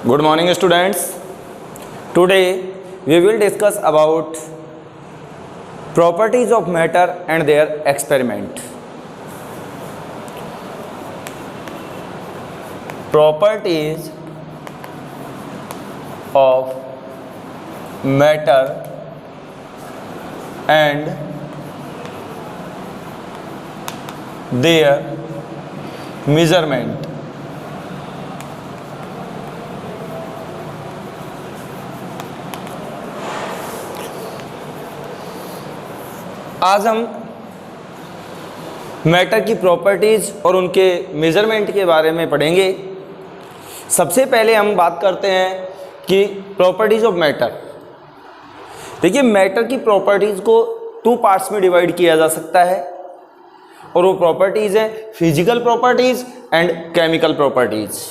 Good morning students. Today we will discuss about properties of matter and their experiment. Properties of matter and their measurement. आज हम matter की properties और उनके measurement के बारे में पढ़ेंगे। सबसे पहले हम बात करते हैं कि प्रॉपर्टीज़ ऑफ मैटर। देखिए, मैटर की प्रॉपर्टीज़ को टू पार्ट्स में डिवाइड किया जा सकता है और वो प्रॉपर्टीज़ हैं physical properties and chemical properties.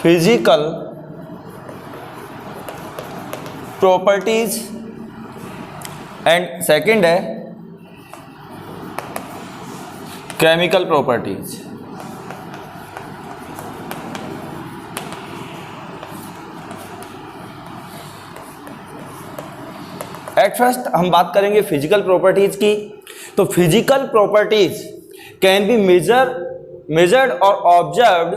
Physical properties and second है केमिकल प्रॉपर्टीज। एट फर्स्ट हम बात करेंगे फिजिकल प्रॉपर्टीज की। तो physical properties can be measured और observed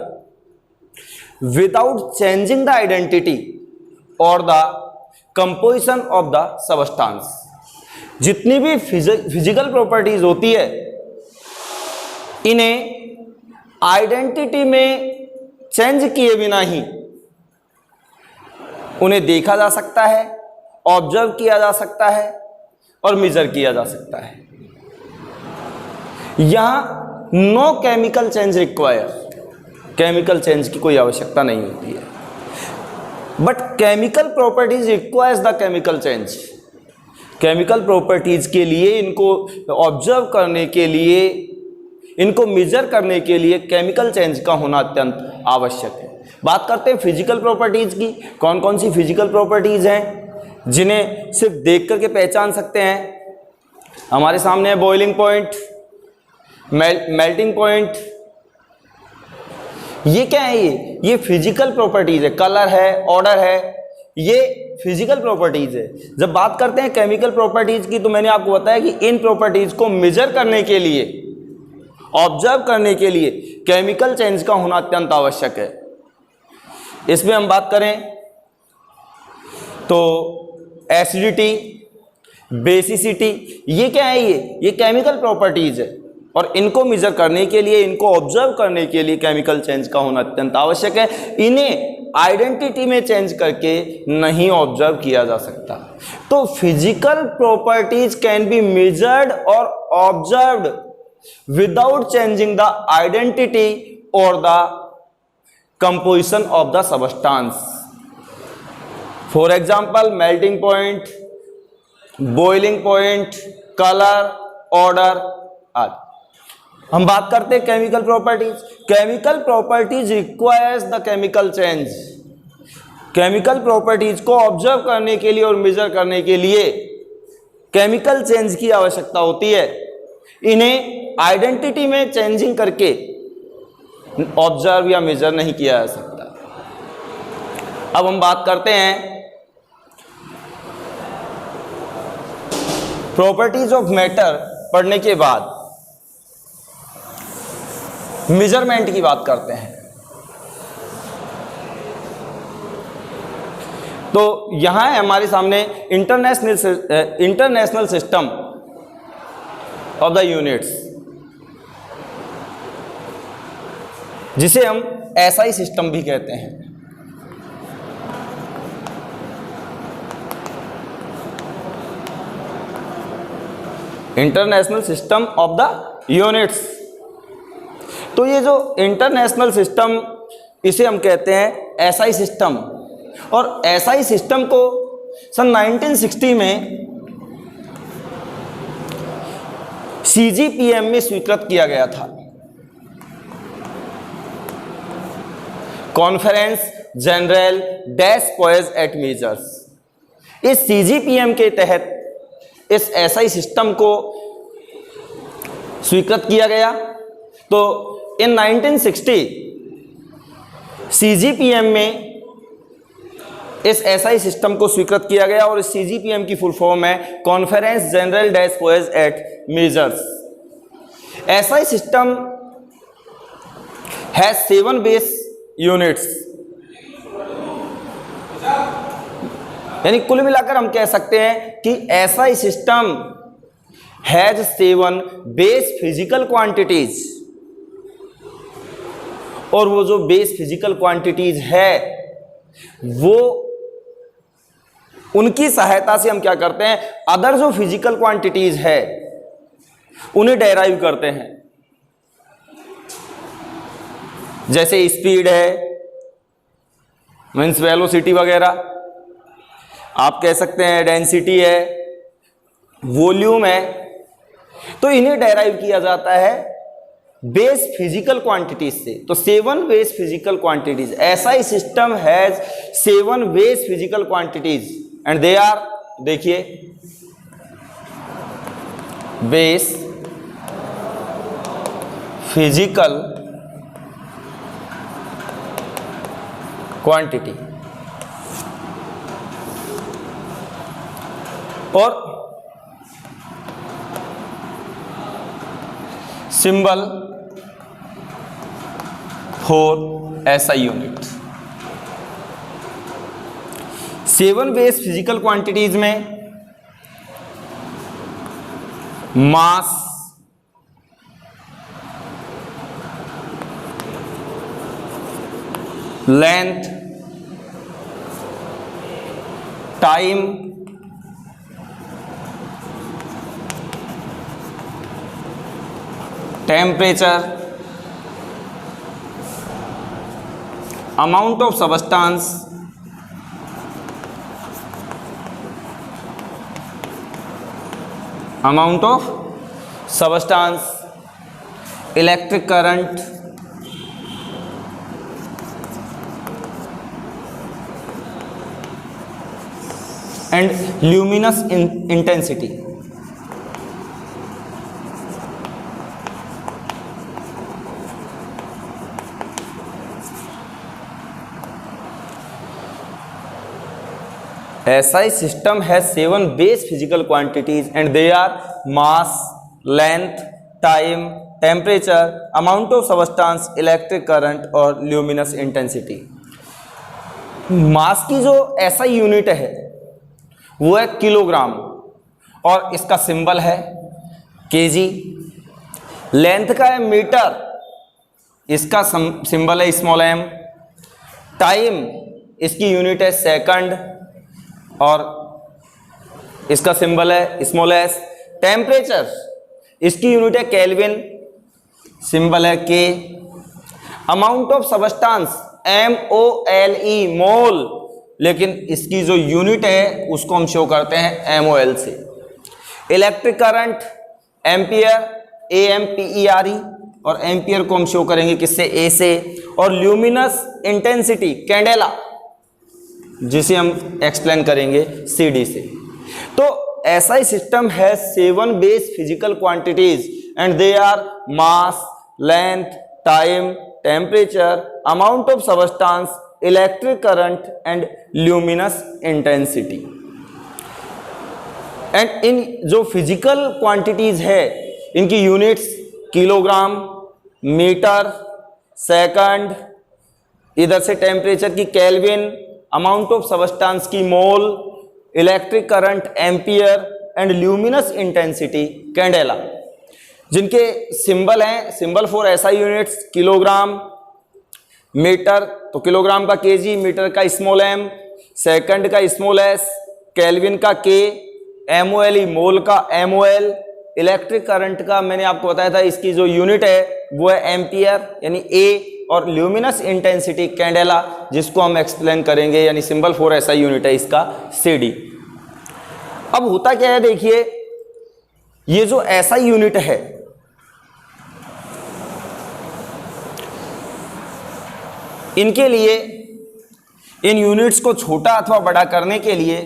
without changing the identity और the composition of the substance. जितनी भी फिजिकल प्रॉपर्टीज होती है, इन्हें आइडेंटिटी में चेंज किए बिना ही उन्हें देखा जा सकता है, ऑब्जर्व किया जा सकता है और मेजर किया जा सकता है। यहां no chemical change require, chemical change की कोई आवश्यकता नहीं होती है। But chemical properties requires the chemical change. Chemical properties के लिए, इनको ऑब्जर्व करने के लिए, इनको मेजर करने के लिए केमिकल चेंज का होना अत्यंत आवश्यक है। बात करते हैं फिजिकल प्रॉपर्टीज की। कौन कौन सी फिजिकल प्रॉपर्टीज हैं जिन्हें सिर्फ देख करके पहचान सकते हैं? हमारे सामने है बॉइलिंग पॉइंट, मेल्टिंग पॉइंट। ये क्या है? ये फिजिकल प्रॉपर्टीज है। कलर है, ऑर्डर है, ये फिजिकल प्रॉपर्टीज है। जब बात करते हैं केमिकल प्रॉपर्टीज की, तो मैंने आपको बताया कि इन प्रॉपर्टीज को मेजर करने के लिए, ऑब्जर्व करने के लिए केमिकल चेंज का होना अत्यंत आवश्यक है। इसमें हम बात करें तो एसिडिटी, बेसिसिटी, ये क्या है? ये केमिकल प्रॉपर्टीज है और इनको मेजर करने के लिए, इनको ऑब्जर्व करने के लिए केमिकल चेंज का होना अत्यंत आवश्यक है। इन्हें आइडेंटिटी में चेंज करके नहीं ऑब्जर्व किया जा सकता। तो physical properties can be measured और observed without changing the identity और the composition of the substance. For example, melting point, boiling point, colour, order आदि। हम बात करते हैं chemical properties. Chemical properties requires the chemical change. Chemical properties को observe करने के लिए और मेजर करने के लिए केमिकल चेंज की आवश्यकता होती है। इन्हें आइडेंटिटी में चेंजिंग करके ऑब्जर्व या मेजर नहीं किया जा सकता। अब हम बात करते हैं प्रॉपर्टीज ऑफ मैटर पढ़ने के बाद मेजरमेंट की बात करते हैं। तो यहां है हमारे सामने international system of the units, जिसे हम एसआई सिस्टम भी कहते हैं। International system of the units. तो ये जो इंटरनेशनल सिस्टम, इसे हम कहते हैं एसआई सिस्टम। और एसआई सिस्टम को सन 1960 में सीजीपीएम में स्वीकृत किया गया था, कॉन्फ्रेंस जनरल डेस पॉइज एट मेजर्स। इस सीजीपीएम के तहत इस एसआई सिस्टम को स्वीकृत किया गया। तो इन 1960 CGPM में इस SI सिस्टम को स्वीकृत किया गया और इस CGPM की फुल फॉर्म है Conference Generale des Poids et Mesures. SI system has 7 base units, यानी कुल मिलाकर हम कह सकते हैं कि SI system has 7 base physical quantities, और वो जो बेस फिजिकल क्वांटिटीज है वो उनकी सहायता से हम क्या करते हैं, अदर जो फिजिकल क्वांटिटीज है उन्हें डेराइव करते हैं। जैसे स्पीड है, मीन्स वेलोसिटी वगैरह, आप कह सकते हैं डेंसिटी है, वॉल्यूम है, तो इन्हें डेराइव किया जाता है बेस फिजिकल क्वांटिटीज से। तो 7 base physical quantities, SI system has 7 base physical quantities and they are, देखिए, बेस फिजिकल क्वांटिटी, और symbol for SI unit. 7 base physical quantities में mass, length, time, temperature, amount of substance, electric current, and luminous intensity। SI system has 7 base physical quantities and they are mass, length, time, temperature, amount of substance, electric current और luminous intensity। मास की जो SI unit है वो है kilogram और इसका symbol है kg। Length का है मीटर, इसका सिंबल है स्मॉल m। टाइम, इसकी यूनिट है सेकंड और इसका सिंबल है स्मॉल एस। टेम्परेचर, इसकी यूनिट है केल्विन, सिंबल है के। अमाउंट ऑफ सबस्टांस MOLE, मोल, लेकिन इसकी जो यूनिट है उसको हम शो करते हैं MOL से। इलेक्ट्रिक करंट एम्पियर, AMPERE, और एम्पियर को हम शो करेंगे किससे, A से। और ल्यूमिनस इंटेंसिटी कैंडेला, जिसे हम एक्सप्लेन करेंगे CD से। तो SI system has 7 base physical quantities and they are mass, length, time, temperature, amount of substance, electric current and luminous intensity. And इन जो फिजिकल क्वांटिटीज है इनकी यूनिट्स किलोग्राम, मीटर, सेकंड, इधर से टेम्परेचर की केल्विन, अमाउंट ऑफ सबस्टांस की mole, electric current ampere and luminous intensity candela, जिनके symbol हैं, symbol for SI units kilogram, metre तो किलोग्राम का kg, मीटर का स्मॉल m, सेकंड का स्मॉल s, केल्विन का k, MOLE मोल का MOL, electric current का मैंने आपको बताया था इसकी जो यूनिट है वो है एम्पियर यानी A, और ल्यूमिनस इंटेंसिटी कैंडेला, जिसको हम एक्सप्लेन करेंगे यानी सिंबल फॉर SI यूनिट है इसका CD। अब होता क्या है, देखिए, ये जो SI यूनिट है इनके लिए, इन यूनिट्स को छोटा अथवा बड़ा करने के लिए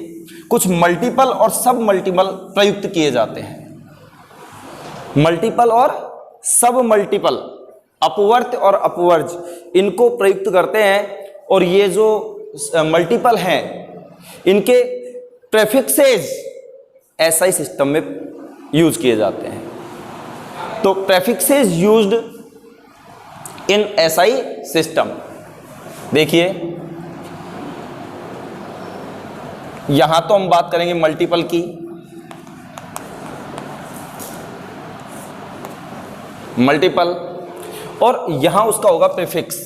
कुछ मल्टीपल और सब मल्टीपल प्रयुक्त किए जाते हैं। मल्टीपल और सब मल्टीपल अपवर्त और अपवर्ज इनको प्रयुक्त करते हैं, और ये जो मल्टीपल हैं इनके प्रेफिक्सेज एसआई सिस्टम में यूज किए जाते हैं। तो प्रेफिक्सेज यूज्ड इन एसआई सिस्टम, देखिए यहां तो हम बात करेंगे मल्टीपल की, मल्टीपल, और यहां उसका होगा प्रीफिक्स।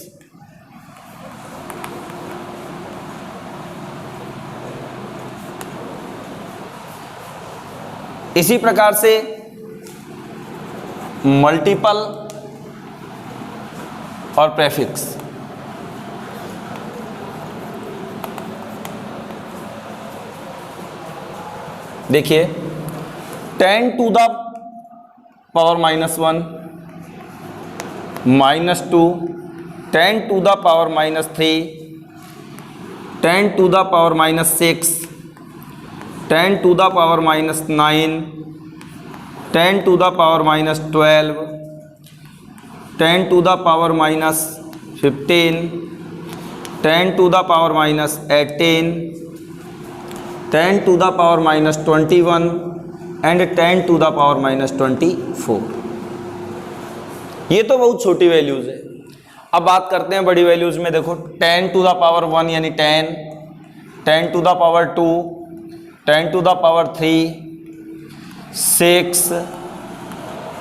इसी प्रकार से मल्टीपल और प्रीफिक्स, देखिए 10 to the power -1, -2, 10 to the power -3, 10 to the power -6, 10 to the power -9, 10 to the power -12, 10 to the power -15, 10 to the power -18, 10 to the power -21 and 10 to the power -24। ये तो बहुत छोटी values है। अब बात करते हैं बड़ी वैल्यूज में। देखो 10 टू द पावर 1 यानी 10, 10 to the power 2, 10 to the power 3, 6,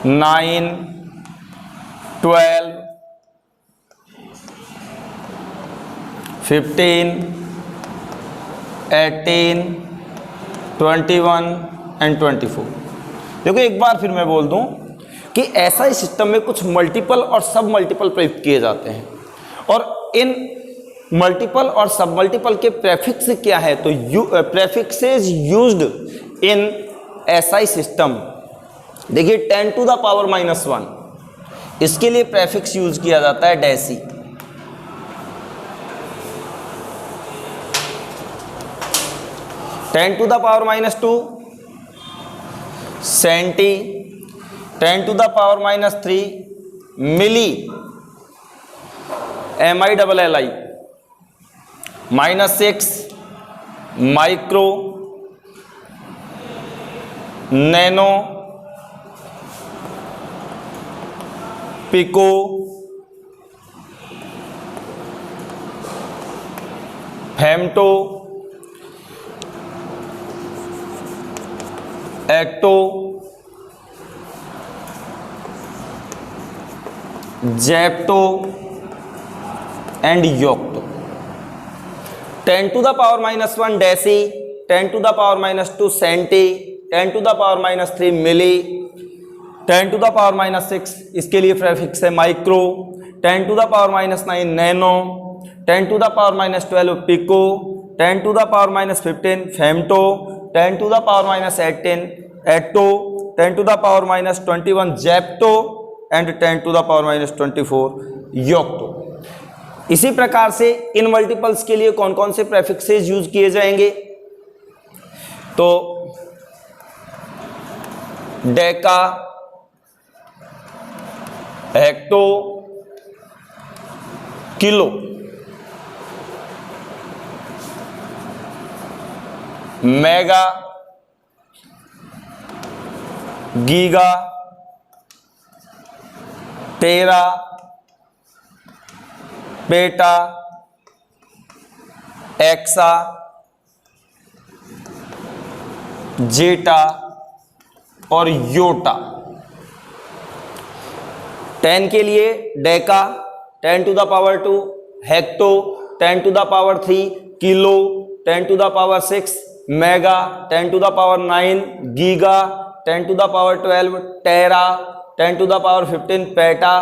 9, 12, 15, 18, 21 and 24। देखो एक बार फिर मैं बोल दूं कि ऐसा ही सिस्टम में कुछ मल्टीपल और सब मल्टीपल प्रयुक्त किए जाते हैं, और इन मल्टीपल और सब मल्टीपल के प्रेफिक्स क्या है, तो प्रेफिक्सेज यूज्ड इन एसआई सिस्टम। देखिए 10 टू द पावर -1, इसके लिए प्रेफिक्स यूज किया जाता है deci. 10 to the power -2 centi, 10 to the power -3 milli, MILLI, -6 micro, nano, pico, femto, atto, zepto and yocto. 10 to the power -1 deci, 10 to the power -2 centi, 10 to the power -3 milli, 10 to the power -6 इसके लिए prefix है micro, 10 to the power -9 nano, 10 to the power -12 pico, 10 to the power -15 femto, 10 to the power -18 atto, 10 to the power -21 zepto and 10 to the power -24 yocto. इसी प्रकार से in multiples के लिए कौन कौन से प्रेफिक्सेस यूज किए जाएंगे, तो deca, hecto, kilo, mega, giga, tera, peta, exa, zetta और योटा। 10 के लिए deca, 10 to the power 2 hecto, 10 to the power 3 kilo, 10 to the power 6 mega, 10 to the power 9 giga, 10 to the power 12 tera, 10 to the power 15 peta,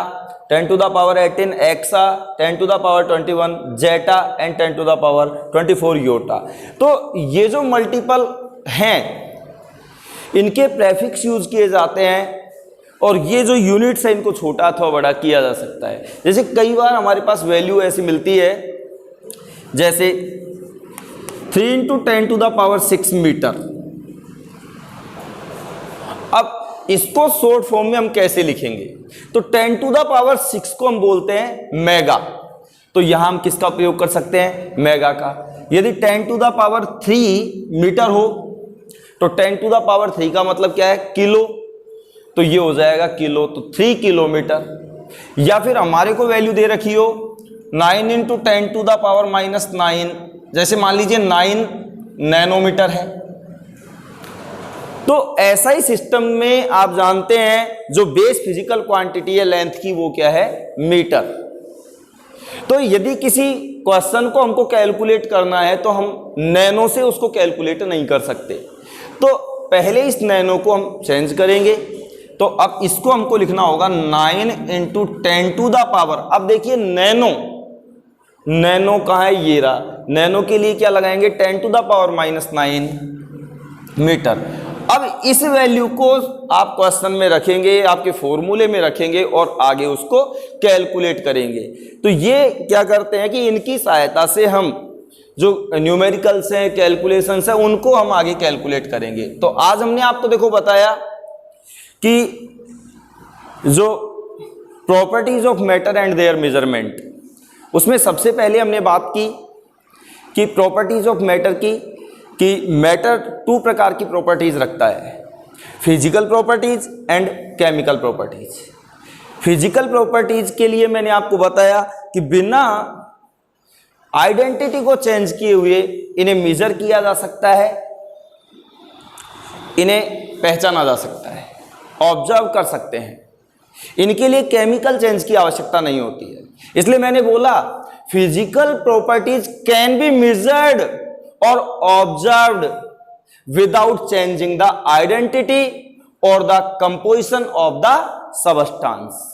10 to the power 18 exa, 10 to the power 21 zetta and 10 to the power 24 yotta. तो ये जो multiple हैं इनके prefix use किए जाते हैं, और ये जो यूनिट्स है इनको छोटा अथवा बड़ा किया जा सकता है। जैसे कई बार हमारे पास वैल्यू ऐसी मिलती है, जैसे 3 × 10 टू द पावर 6 मीटर। अब इसको शॉर्ट फॉर्म में हम कैसे लिखेंगे? तो 10 टू द पावर 6 को हम बोलते हैं मेगा, तो यहां हम किसका प्रयोग कर सकते हैं? मेगा का। यदि 10 टू द पावर 3 मीटर हो तो 10 टू द पावर 3 का मतलब क्या है? किलो, तो ये हो जाएगा किलो, तो 3 किलोमीटर। या फिर हमारे को वैल्यू दे रखी हो 9 इंटू 10 टू द पावर -9, जैसे मान लीजिए 9 नैनोमीटर है। तो ऐसा ही सिस्टम में आप जानते हैं जो बेस फिजिकल क्वांटिटी है लेंथ की, वो क्या है? मीटर। तो यदि किसी क्वेश्चन को हमको कैलकुलेट करना है तो हम नैनो से उसको कैलकुलेट नहीं कर सकते, तो पहले इस नैनो को हम चेंज करेंगे। तो अब इसको हमको लिखना होगा 9 इंटू 10 टू द पावर। अब देखिए नैनो, नैनो कहाँ है? ये रहा। नैनो के लिए क्या लगाएंगे? 10 टू द पावर -9 मीटर। अब इस वैल्यू को आप क्वेश्चन में रखेंगे, आपके फॉर्मूले में रखेंगे और आगे उसको कैलकुलेट करेंगे। तो ये क्या करते हैं कि इनकी सहायता से हम जो न्यूमेरिकल्स हैं, कैलकुलेशंस हैं, उनको हम आगे कैलकुलेट करेंगे। तो आज हमने आपको देखो बताया कि जो properties of matter and there measurement, उसमें सबसे पहले हमने बात की कि प्रॉपर्टीज ऑफ मैटर की, कि मैटर 2 प्रकार की प्रॉपर्टीज रखता है, physical properties and chemical properties. Physical properties के लिए मैंने आपको बताया कि बिना आइडेंटिटी को चेंज किए हुए इन्हें मेजर किया जा सकता है, इन्हें पहचाना जा सकता है, ऑब्जर्व कर सकते हैं। इनके लिए केमिकल चेंज की आवश्यकता नहीं होती है। इसलिए मैंने बोला physical properties can be measured और observed without changing the identity और the composition of the substance.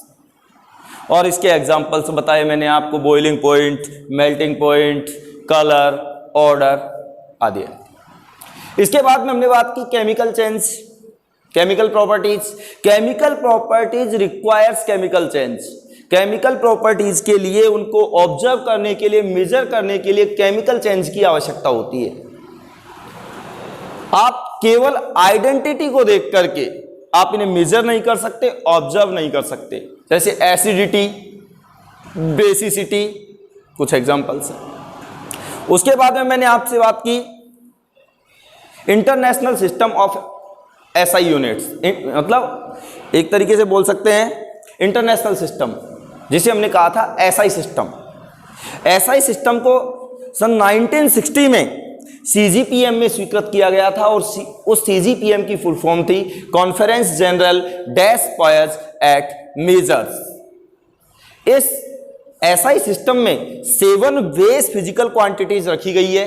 और इसके एग्जांपल्स बताए मैंने आपको, boiling point, melting point, colour, order आदि। इसके बाद में हमने बात की chemical change, chemical properties. Chemical properties requires chemical change. Chemical properties के लिए उनको ऑब्जर्व करने के लिए, मेजर करने के लिए केमिकल चेंज की आवश्यकता होती है। आप केवल आइडेंटिटी को देख करके आप इन्हें मेजर नहीं कर सकते, ऑब्जर्व नहीं कर सकते। जैसे एसिडिटी, बेसिसिटी, कुछ एग्जांपल्स हैं। उसके बाद में मैंने आपसे बात की international system of SI units, मतलब एक तरीके से बोल सकते हैं इंटरनेशनल सिस्टम, जिसे हमने कहा था एसआई सिस्टम। एसआई सिस्टम को सन 1960 में सीजीपीएम में स्वीकृत किया गया था और उस सीजीपीएम की फुल फॉर्म थी कॉन्फ्रेंस जनरल डैश पॉयज एट मेजर्स। इस एसआई सिस्टम में 7 बेस फिजिकल क्वांटिटीज रखी गई है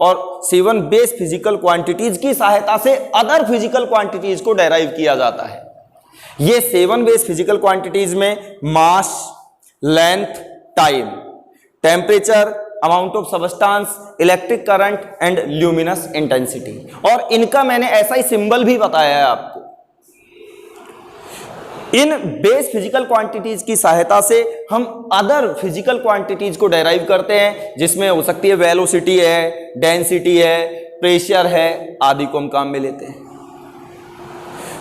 और 7 बेस फिजिकल क्वांटिटीज की सहायता से अदर फिजिकल क्वांटिटीज को डेराइव किया जाता है। ये 7 बेस फिजिकल क्वांटिटीज में mass, length, time, temperature, amount of substance, electric current and luminous intensity, और इनका मैंने ऐसा ही सिंबल भी बताया है आपको। इन बेस फिजिकल क्वांटिटीज की सहायता से हम अदर फिजिकल क्वांटिटीज को डेराइव करते हैं, जिसमें हो सकती है वेलोसिटी है, डेंसिटी है, प्रेशर है, आदि को हम काम में लेते हैं।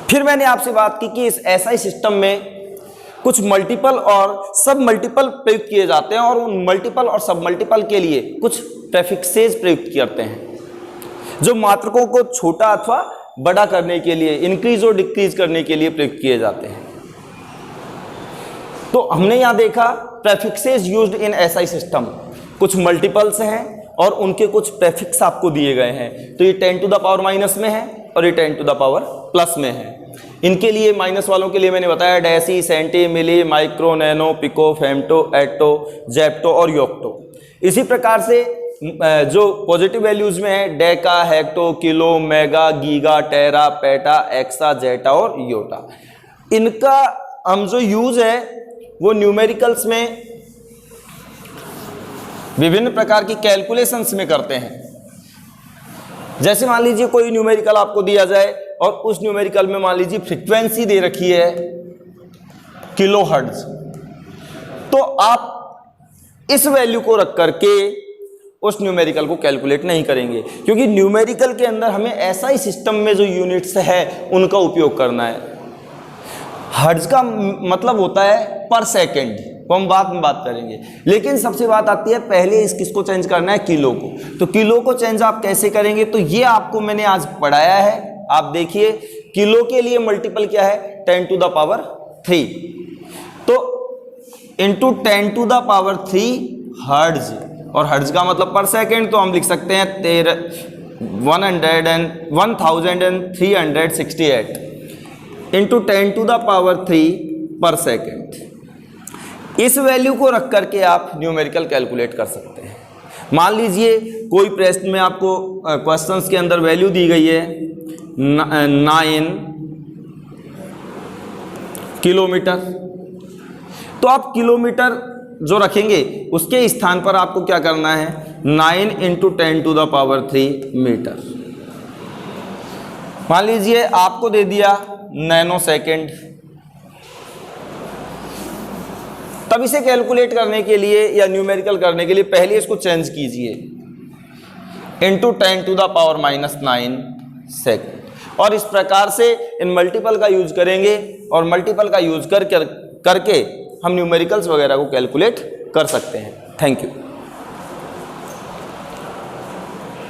फिर मैंने आपसे बात की कि इस एसआई सिस्टम में कुछ मल्टीपल और सब मल्टीपल प्रयुक्त किए जाते हैं और उन मल्टीपल और सब मल्टीपल के लिए कुछ प्रेफिक्सेस प्रयुक्त करते हैं, जो मात्रकों को छोटा अथवा बड़ा करने के लिए, इंक्रीज और डिक्रीज करने के लिए प्रयुक्त किए जाते हैं। तो हमने यहां देखा prefixes used in SI system, कुछ मल्टीपल्स हैं और उनके कुछ प्रेफिक्स आपको दिए गए हैं। तो ये 10 टू द पावर माइनस में है और ये 10 टू द पावर प्लस में है। इनके लिए माइनस वालों के लिए मैंने बताया डेसी, सेंटी, मिली, माइक्रो, नैनो, पिको, फेम्टो, एटो, जेप्टो और योक्टो। इसी प्रकार से जो पॉजिटिव वैल्यूज में है deca, hecto, kilo, mega, giga, tera, peta, exa, zetta और योटा। इनका हम जो यूज है वो न्यूमेरिकल्स में विभिन्न प्रकार की कैलकुलेशंस में करते हैं। जैसे मान लीजिए कोई न्यूमेरिकल आपको दिया जाए और उस न्यूमेरिकल में मान लीजिए फ्रीक्वेंसी दे रखी है किलो हर्ट्ज, तो आप इस वैल्यू को रख करके उस न्यूमेरिकल को कैलकुलेट नहीं करेंगे, क्योंकि न्यूमेरिकल के अंदर हमें ऐसा ही सिस्टम में जो यूनिट्स है उनका उपयोग करना है। हर्ट्ज का मतलब होता है पर सेकंड, वो हम बाद में बात करेंगे। लेकिन सबसे बात आती है पहले किसको चेंज करना है, किलो को। तो किलो को चेंज आप कैसे करेंगे, तो ये आपको मैंने आज पढ़ाया है। आप देखिए किलो के लिए मल्टीपल क्या है, 10 टू द पावर 3, तो into 10 to the power 3 hertz, और हर्ट्ज का मतलब पर सेकेंड, तो हम लिख सकते हैं 1368 इंटू 10 टू द पावर 3 पर सेकेंड। इस वैल्यू को रख करके आप न्यूमेरिकल कैलकुलेट कर सकते हैं। मान लीजिए कोई प्रश्न में आपको क्वेश्चंस के अंदर वैल्यू दी गई है 9 किलोमीटर, तो आप किलोमीटर जो रखेंगे उसके स्थान पर आपको क्या करना है, 9 into 10 to the power 3 metre. मान लीजिए आपको दे दिया नैनो सेकेंड, तब इसे कैलकुलेट करने के लिए या न्यूमेरिकल करने के लिए पहले इसको चेंज कीजिए into 10 to the power -9 second, और इस प्रकार से इन मल्टीपल का यूज करेंगे, और मल्टीपल का यूज करके हम न्यूमेरिकल्स वगैरह को कैलकुलेट कर सकते हैं। Thank you.